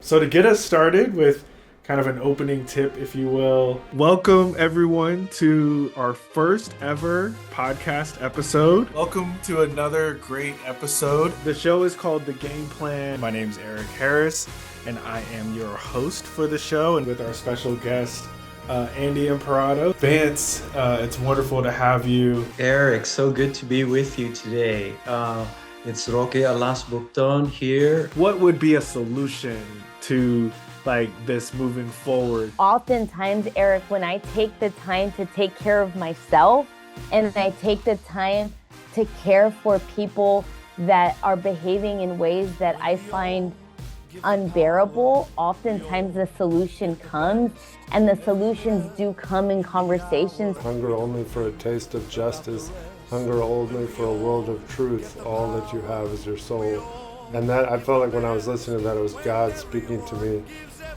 So to get us started with kind of an opening tip, if you will, welcome everyone to our first ever podcast episode. Welcome to another great episode. The show is called The Game Plan. My name's Eric Harris, and I am your host for the show, and with our special guest, Andy Imparato. Vance, it's wonderful to have you. Eric, so good to be with you today. It's Roque Alas-Bukton here. What would be a solution to this moving forward? Oftentimes, Eric, when I take the time to take care of myself and I take the time to care for people that are behaving in ways that I find unbearable, oftentimes the solution comes, and the solutions do come in conversations. Hunger only for a taste of justice, hunger only for a world of truth. All that you have is your soul. And that, I felt like when I was listening to that, it was God speaking to me.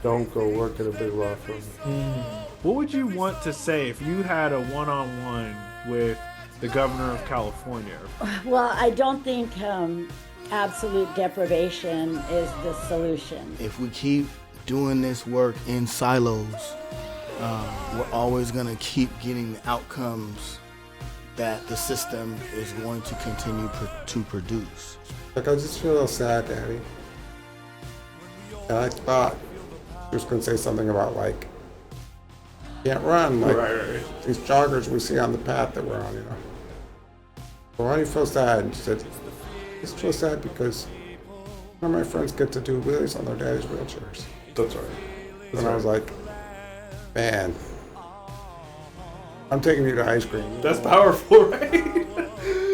Don't go work at a big law firm. What would you want to say if you had a one-on-one with the governor of California? Well, I don't think absolute deprivation is the solution. If we keep doing this work in silos, we're always going to keep getting the outcomes that the system is going to continue to produce. I just feel a little sad, Daddy. And I thought he was going to say something about can't run, Right. these joggers we see on the path that we're on, But why do you feel sad? And she said, I just feel sad because none of my friends get to do wheelies on their daddy's wheelchairs. That's right. And I was like, man, I'm taking you to ice cream. That's powerful, right?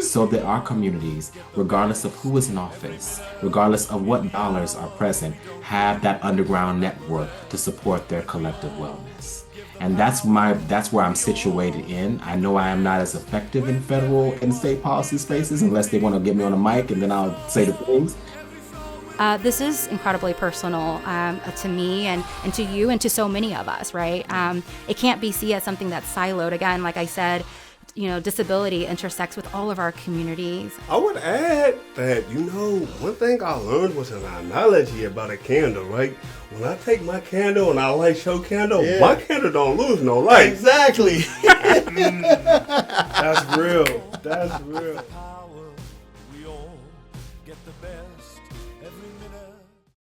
So that our communities, regardless of who is in office, regardless of what dollars are present, have that underground network to support their collective wellness. And that's where I'm situated in. I know I am not as effective in federal and state policy spaces unless they want to get me on a mic and then I'll say the things. This is incredibly personal to me and to you and to so many of us, right? It can't be seen as something that's siloed. Again, like I said, disability intersects with all of our communities. I would add that, one thing I learned was an analogy about a candle, right? When I take my candle and I light your candle, my candle don't lose no light. Exactly. That's real. That's real.